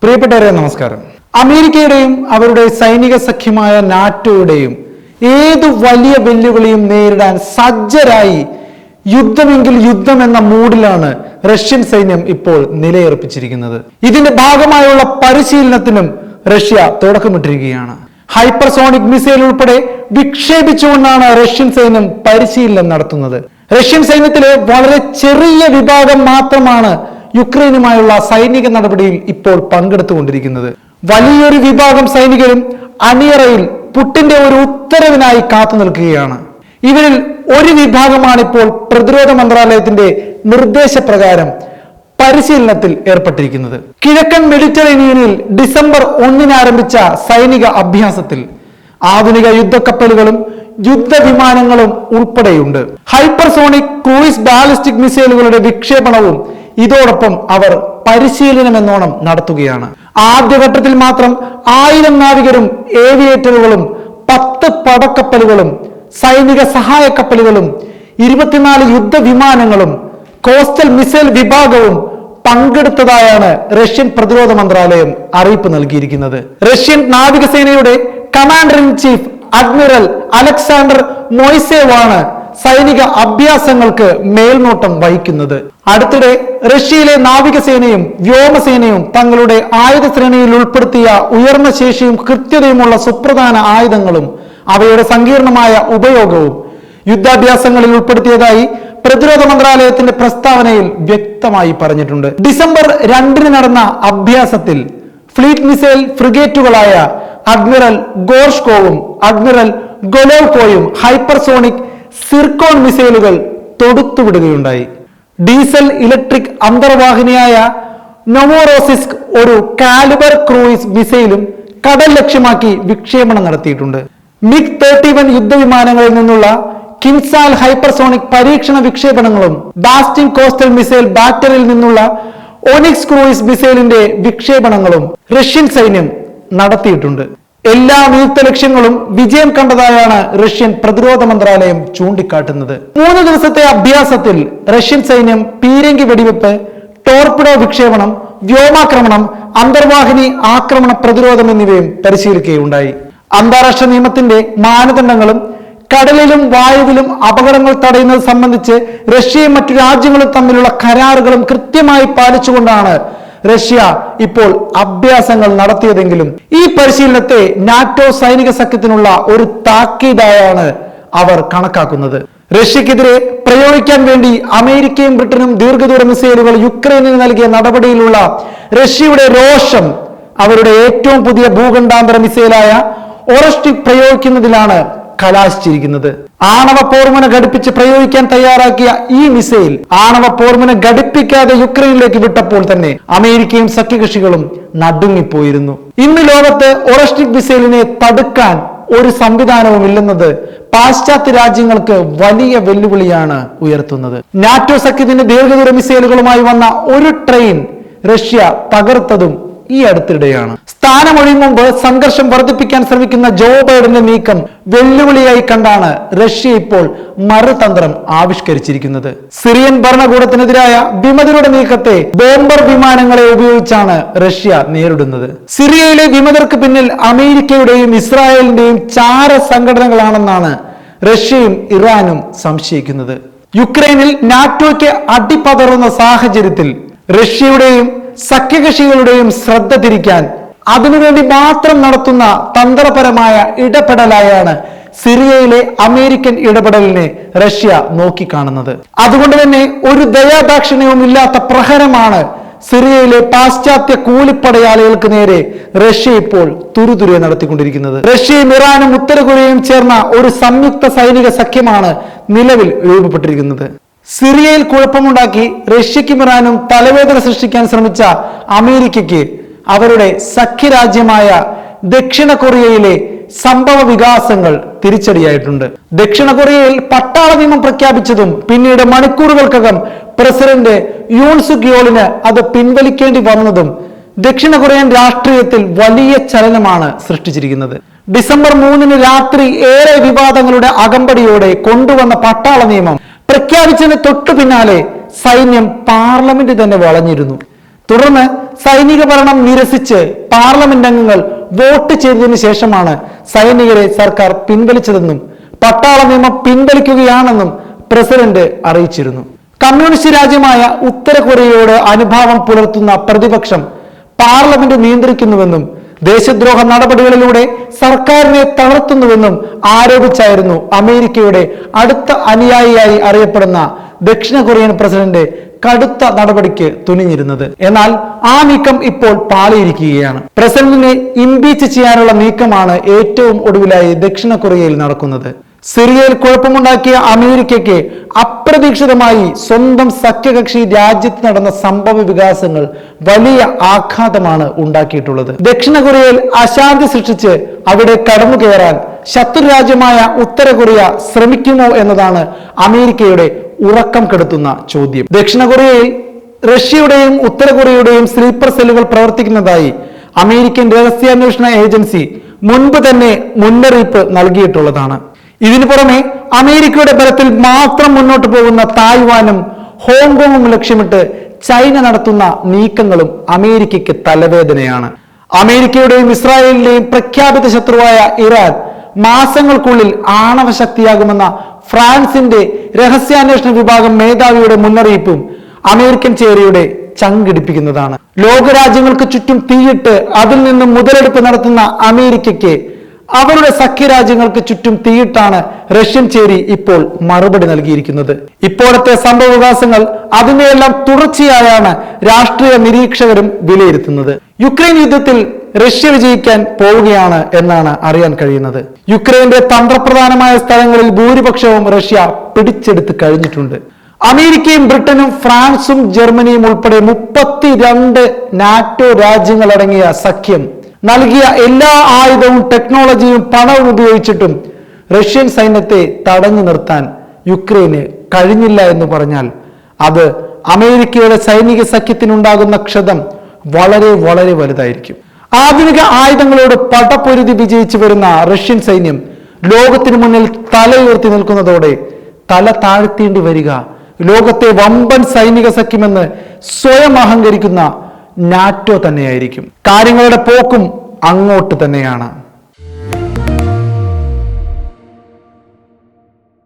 പ്രിയപ്പെട്ടവരെ നമസ്കാരം. അമേരിക്കയുടെയും അവരുടെ സൈനിക സഖ്യമായ നാറ്റോയുടെയും ഏതു വലിയ വെല്ലുവിളിയും നേരിടാൻ സജ്ജരായി യുദ്ധമെങ്കിൽ യുദ്ധം എന്ന മൂഡിലാണ് റഷ്യൻ സൈന്യം ഇപ്പോൾ നിലയുറപ്പിച്ചിരിക്കുന്നത്. ഇതിന്റെ ഭാഗമായുള്ള പരിശീലനത്തിനും റഷ്യ തുടക്കമിട്ടിരിക്കുകയാണ്. ഹൈപ്പർസോണിക് മിസൈൽ ഉൾപ്പെടെ വിക്ഷേപിച്ചുകൊണ്ടാണ് റഷ്യൻ സൈന്യം പരിശീലനം നടത്തുന്നത്. റഷ്യൻ സൈന്യത്തിലെ വളരെ ചെറിയ വിഭാഗം മാത്രമാണ് യുക്രൈനുമായുള്ള സൈനിക നടപടിയിൽ ഇപ്പോൾ പങ്കെടുത്തുകൊണ്ടിരിക്കുന്നത്. വലിയൊരു വിഭാഗം സൈനികരും അണിയറയിൽ പുട്ടിന്റെ ഒരു ഉത്തരവിനായി കാത്തു നിൽക്കുകയാണ്. ഇവരിൽ ഒരു വിഭാഗമാണ് ഇപ്പോൾ പ്രതിരോധ മന്ത്രാലയത്തിന്റെ നിർദ്ദേശപ്രകാരം പരിശീലനത്തിൽ ഏർപ്പെട്ടിരിക്കുന്നത്. കിഴക്കൻ മെഡിറ്ററേനിയനിൽ ഡിസംബർ 1 ആരംഭിച്ച സൈനിക അഭ്യാസത്തിൽ ആധുനിക യുദ്ധക്കപ്പലുകളും യുദ്ധവിമാനങ്ങളും ഉൾപ്പെടെയുണ്ട്. ഹൈപ്പർസോണിക് ക്രൂയിസ് ബാലിസ്റ്റിക് മിസൈലുകളുടെ വിക്ഷേപണവും ഇതോടൊപ്പം അവർ പരിശീലനം എന്നോണം നടത്തുകയാണ്. ആദ്യഘട്ടത്തിൽ മാത്രം 1000 നാവികരും ഏവിയേറ്ററുകളും 10 പടക്കപ്പലുകളും സൈനിക സഹായ കപ്പലുകളും 24 യുദ്ധവിമാനങ്ങളും കോസ്റ്റൽ മിസൈൽ വിഭാഗവും പങ്കെടുത്തതായാണ് റഷ്യൻ പ്രതിരോധ മന്ത്രാലയം അറിയിപ്പ് നൽകിയിരിക്കുന്നത്. റഷ്യൻ നാവികസേനയുടെ commander in chief admiral Alexander Moiseyev ആണ് സൈനിക അഭ്യാസങ്ങൾക്ക് മേൽനോട്ടം വഹിക്കുന്നത്. അടുത്തിടെ റഷ്യയിലെ നാവികസേനയും വ്യോമസേനയും തങ്ങളുടെ ആയുധ ശ്രേണിയിൽ ഉൾപ്പെടുത്തിയ ഉയർന്ന ശേഷിയും കൃത്യതയുമുള്ള സുപ്രധാന ആയുധങ്ങളും അവയുടെ സങ്കീർണമായ ഉപയോഗവും യുദ്ധാഭ്യാസങ്ങളിൽ ഉൾപ്പെടുത്തിയതായി പ്രതിരോധ മന്ത്രാലയത്തിന്റെ പ്രസ്താവനയിൽ വ്യക്തമായി പറഞ്ഞിട്ടുണ്ട്. ഡിസംബർ 2 നടന്ന അഭ്യാസത്തിൽ ഫ്ലീറ്റ് മിസൈൽ ഫ്രിഗേറ്റുകളായ അഡ്മിറൽ ഗോർഷ്കോവും അഡ്മിറൽ ഗൊലോവ്കോയും ഹൈപ്പർസോണിക് സിർക്കോൺ മിസൈലുകൾ തൊടുത്തുവിടുകയുണ്ടായി. ഡീസൽ ഇലക്ട്രിക് അന്തർവാഹിനിയായ നൊവോറോസിസ്ക് ഒരു കാലിബർ ക്രൂയിസ് മിസൈലും കടൽ ലക്ഷ്യമാക്കി വിക്ഷേപണം നടത്തിയിട്ടുണ്ട്. മിഗ് 31 യുദ്ധവിമാനങ്ങളിൽ നിന്നുള്ള കിൻസാൽ ഹൈപ്പർസോണിക് പരീക്ഷണ വിക്ഷേപണങ്ങളും ബാസ്റ്റിംഗ് കോസ്റ്റൽ മിസൈൽ ബാറ്ററിയിൽ നിന്നുള്ള ഓണിക്സ് ക്രൂയിസ് മിസൈലിന്റെ വിക്ഷേപണങ്ങളും റഷ്യൻ സൈന്യം നടത്തിയിട്ടുണ്ട്. എല്ലാ നിയുക്ത ലക്ഷ്യങ്ങളും വിജയം കണ്ടതായാണ് റഷ്യൻ പ്രതിരോധ മന്ത്രാലയം ചൂണ്ടിക്കാട്ടുന്നത്. 3 ദിവസത്തെ അഭ്യാസത്തിൽ റഷ്യൻ സൈന്യം പീരങ്കി വെടിവെപ്പ്, ടോർപിഡോ വിക്ഷേപണം, വ്യോമാക്രമണം, അന്തർവാഹിനി ആക്രമണ പ്രതിരോധം എന്നിവയും പരിശീലിക്കുകയുണ്ടായി. അന്താരാഷ്ട്ര നിയമത്തിന്റെ മാനദണ്ഡങ്ങളും കടലിലും വായുവിലും അപകടങ്ങൾ തടയുന്നത് സംബന്ധിച്ച് റഷ്യയും മറ്റു രാജ്യങ്ങളും തമ്മിലുള്ള കരാറുകളും കൃത്യമായി പാലിച്ചുകൊണ്ടാണ് റഷ്യ ഇപ്പോൾ അഭ്യാസങ്ങൾ നടത്തിയതെങ്കിലും ഈ പരിശീലനത്തെ നാറ്റോ സൈനിക സഖ്യത്തിനുള്ള ഒരു താക്കീതായാണ് അവർ കണക്കാക്കുന്നത്. റഷ്യക്കെതിരെ പ്രയോഗിക്കാൻ വേണ്ടി അമേരിക്കയും ബ്രിട്ടനും ദീർഘദൂര മിസൈലുകൾ യുക്രൈനിന് നൽകിയ നടപടിയിലുള്ള റഷ്യയുടെ രോഷം അവരുടെ ഏറ്റവും പുതിയ ഭൂഖണ്ഡാന്തര മിസൈലായ ഓറസ്റ്റിക് പ്രയോഗിക്കുന്നതിലാണ് കലാശിച്ചിരിക്കുന്നത്. ആണവ പോർമുന ഘടിപ്പിച്ച് പ്രയോഗിക്കാൻ തയ്യാറാക്കിയ ഈ മിസൈൽ ആണവ പോർമുന ഘടിപ്പിക്കാതെ യുക്രൈനിലേക്ക് വിട്ടപ്പോൾ തന്നെ അമേരിക്കയും സഖ്യകക്ഷികളും നടുങ്ങിപ്പോയിരുന്നു. ഇന്ന് ലോകത്ത് ഓറസ്റ്റിക് മിസൈലിനെ തടുക്കാൻ ഒരു സംവിധാനവും ഇല്ലെന്നത് പാശ്ചാത്യ രാജ്യങ്ങൾക്ക് വലിയ വെല്ലുവിളിയാണ് ഉയർത്തുന്നത്. നാറ്റോ സഖ്യത്തിന്റെ ദീർഘദൂര മിസൈലുകളുമായി വന്ന ഒരു ട്രെയിൻ റഷ്യ തകർത്തതും ഈ അടുത്തിടെയാണ്. സ്ഥാനമൊഴിയും മുമ്പ് സംഘർഷം വർദ്ധിപ്പിക്കാൻ ശ്രമിക്കുന്ന ജോ ബൈഡന്റെ നീക്കം വെല്ലുവിളിയായി കണ്ടാണ് റഷ്യ ഇപ്പോൾ മറുതന്ത്രം ആവിഷ്കരിച്ചിരിക്കുന്നത്. സിറിയൻ ഭരണകൂടത്തിനെതിരായ വിമതരുടെ നീക്കത്തെ ബോംബർ വിമാനങ്ങളെ ഉപയോഗിച്ചാണ് റഷ്യ നേരിടുന്നത്. സിറിയയിലെ വിമതർക്ക് പിന്നിൽ അമേരിക്കയുടെയും ഇസ്രായേലിന്റെയും ചാര സംഘടനകളാണെന്നാണ് റഷ്യയും ഇറാനും സംശയിക്കുന്നത്. യുക്രൈനിൽ നാറ്റോയ്ക്ക് അടിപതറുന്ന സാഹചര്യത്തിൽ റഷ്യയുടെയും സഖ്യകക്ഷികളുടെയും ശ്രദ്ധ തിരിക്കാൻ അതിനുവേണ്ടി മാത്രം നടത്തുന്ന തന്ത്രപരമായ ഇടപെടലായാണ് സിറിയയിലെ അമേരിക്കൻ ഇടപെടലിനെ റഷ്യ നോക്കിക്കാണുന്നത്. അതുകൊണ്ട് തന്നെ ഒരു ദയാദാക്ഷിണ്യവും ഇല്ലാത്ത പ്രഹരമാണ് സിറിയയിലെ പാശ്ചാത്യ കൂലിപ്പടയാളികൾക്ക് നേരെ റഷ്യ ഇപ്പോൾ തുരുതുരെ നടത്തിക്കൊണ്ടിരിക്കുന്നത്. റഷ്യയും ഇറാനും ഉത്തര കൊറിയയും ചേർന്ന ഒരു സംയുക്ത സൈനിക സഖ്യമാണ് നിലവിൽ രൂപപ്പെട്ടിരിക്കുന്നത്. സിറിയയിൽ കുഴപ്പമുണ്ടാക്കി റഷ്യയ്ക്കും ഇറാനും തലവേദന സൃഷ്ടിക്കാൻ ശ്രമിച്ച അമേരിക്കയ്ക്ക് അവരുടെ സഖ്യരാജ്യമായ ദക്ഷിണ കൊറിയയിലെ സംഭവ വികാസങ്ങൾ തിരിച്ചടിയായിട്ടുണ്ട്. ദക്ഷിണ കൊറിയയിൽ പട്ടാള നിയമം പ്രഖ്യാപിച്ചതും പിന്നീട് മണിക്കൂറുകൾക്കകം പ്രസിഡന്റ് യൂൺ സുക് യോളിന് അത് പിൻവലിക്കേണ്ടി വന്നതും ദക്ഷിണ കൊറിയൻ രാഷ്ട്രീയത്തിൽ വലിയ ചലനമാണ് സൃഷ്ടിച്ചിരിക്കുന്നത്. ഡിസംബർ 3 രാത്രി ഏറെ വിവാദങ്ങളുടെ അകമ്പടിയോടെ കൊണ്ടുവന്ന പട്ടാള നിയമം പ്രഖ്യാപിച്ചതിന് തൊട്ടു പിന്നാലെ സൈന്യം പാർലമെന്റ് തന്നെ വളഞ്ഞിരുന്നു. തുടർന്ന് സൈനിക ഭരണം നിരസിച്ച് പാർലമെന്റ് അംഗങ്ങൾ വോട്ട് ചെയ്തതിനു ശേഷമാണ് സൈനികരെ സർക്കാർ പിൻവലിച്ചതെന്നും പട്ടാള നിയമം പിൻവലിക്കുകയാണെന്നും പ്രസിഡന്റ് അറിയിച്ചിരുന്നു. കമ്മ്യൂണിസ്റ്റ് രാജ്യമായ ഉത്തര കൊറിയയോട് അനുഭാവം പുലർത്തുന്ന പ്രതിപക്ഷം പാർലമെന്റ് നിയന്ത്രിക്കുന്നുവെന്നും ദേശദ്രോഹ നടപടികളിലൂടെ സർക്കാരിനെ തളർത്തുന്നുവെന്നും ആരോപിച്ചായിരുന്നു അമേരിക്കയുടെ അടുത്ത അനുയായിയായി അറിയപ്പെടുന്ന ദക്ഷിണ കൊറിയൻ പ്രസിഡന്റ് കടുത്ത നടപടിക്ക് തുനിഞ്ഞിരുന്നത്. എന്നാൽ ആ നീക്കം ഇപ്പോൾ പാളിയിരിക്കുകയാണ്. പ്രസിഡന്റിനെ ഇംപീച്ച് ചെയ്യാനുള്ള നീക്കമാണ് ഏറ്റവും ഒടുവിലായി ദക്ഷിണ കൊറിയയിൽ നടക്കുന്നത്. സിറിയയിൽ കുഴപ്പമുണ്ടാക്കിയ അമേരിക്കയ്ക്ക് അപ്രതീക്ഷിതമായി സ്വന്തം സഖ്യകക്ഷി രാജ്യത്ത് നടന്ന സംഭവ വികാസങ്ങൾ വലിയ ആഘാതമാണ് ഉണ്ടാക്കിയിട്ടുള്ളത്. ദക്ഷിണ കൊറിയയിൽ അശാന്തി സൃഷ്ടിച്ച് അവിടെ കടന്നു കയറാൻ ശത്രു രാജ്യമായ ഉത്തര കൊറിയ ശ്രമിക്കുമോ എന്നതാണ് അമേരിക്കയുടെ ഉറക്കം കെടുത്തുന്ന ചോദ്യം. ദക്ഷിണ കൊറിയയിൽ റഷ്യയുടെയും ഉത്തര കൊറിയയുടെയും സ്ലീപ്പർ സെല്ലുകൾ പ്രവർത്തിക്കുന്നതായി അമേരിക്കൻ രഹസ്യാന്വേഷണ ഏജൻസി മുൻപ് തന്നെ മുന്നറിയിപ്പ് നൽകിയിട്ടുള്ളതാണ്. ഇതിനു പുറമെ അമേരിക്കയുടെ ബലത്തിൽ മാത്രം മുന്നോട്ട് പോകുന്ന തായ്വാനും ഹോങ്കോങ്ങും ലക്ഷ്യമിട്ട് ചൈന നടത്തുന്ന നീക്കങ്ങളും അമേരിക്കയ്ക്ക് തലവേദനയാണ്. അമേരിക്കയുടെയും ഇസ്രായേലിന്റെയും പ്രഖ്യാപിത ശത്രുവായ ഇറാൻ മാസങ്ങൾക്കുള്ളിൽ ആണവ ശക്തിയാകുമെന്ന ഫ്രാൻസിന്റെ രഹസ്യാന്വേഷണ വിഭാഗം മേധാവിയുടെ മുന്നറിയിപ്പും അമേരിക്കൻ ചേരിയുടെ ചങ്കിടിപ്പിക്കുന്നതാണ്. ലോകരാജ്യങ്ങൾക്ക് ചുറ്റും തീയിട്ട് അതിൽ നിന്നും മുതലെടുപ്പ് നടത്തുന്ന അമേരിക്കയ്ക്ക് അവരുടെ സഖ്യരാജ്യങ്ങൾക്ക് ചുറ്റും തീയിട്ടാണ് റഷ്യൻ ചേരി ഇപ്പോൾ മറുപടി നൽകിയിരിക്കുന്നത്. ഇപ്പോഴത്തെ സംഭവവികാസങ്ങൾ അതിനെയെല്ലാം തുടർച്ചയായാണ് രാഷ്ട്രീയ നിരീക്ഷകരും വിലയിരുത്തുന്നത്. യുക്രൈൻ യുദ്ധത്തിൽ റഷ്യ വിജയിക്കാൻ പോവുകയാണ് എന്നാണ് അറിയാൻ കഴിയുന്നത്. യുക്രൈന്റെ തന്ത്രപ്രധാനമായ സ്ഥലങ്ങളിൽ ഭൂരിപക്ഷവും റഷ്യ പിടിച്ചെടുത്ത് കഴിഞ്ഞിട്ടുണ്ട്. അമേരിക്കയും ബ്രിട്ടനും ഫ്രാൻസും ജർമ്മനിയും ഉൾപ്പെടെ 32 നാറ്റോ രാജ്യങ്ങളടങ്ങിയ സഖ്യം നൽകിയ എല്ലാ ആയുധവും ടെക്നോളജിയും പണവും ഉപയോഗിച്ചിട്ടും റഷ്യൻ സൈന്യത്തെ തടഞ്ഞു നിർത്താൻ യുക്രൈന് കഴിഞ്ഞില്ല എന്ന് പറഞ്ഞാൽ അത് അമേരിക്കയുടെ സൈനിക സഖ്യത്തിനുണ്ടാകുന്ന ക്ഷതം വളരെ വളരെ വലുതായിരിക്കും. ആധുനിക ആയുധങ്ങളോട് പടപ്പൊരുതി വിജയിച്ചു വരുന്ന റഷ്യൻ സൈന്യം ലോകത്തിനു മുന്നിൽ തലയുയർത്തി നിൽക്കുന്നതോടെ തല താഴ്ത്തേണ്ടി വരിക ലോകത്തെ വമ്പൻ സൈനിക സഖ്യമെന്ന് സ്വയം അഹങ്കരിക്കുന്ന നാറ്റോ തന്നെയായിരിക്കും. കാര്യങ്ങളുടെ പോക്കും അങ്ങോട്ട് തന്നെയാണ്.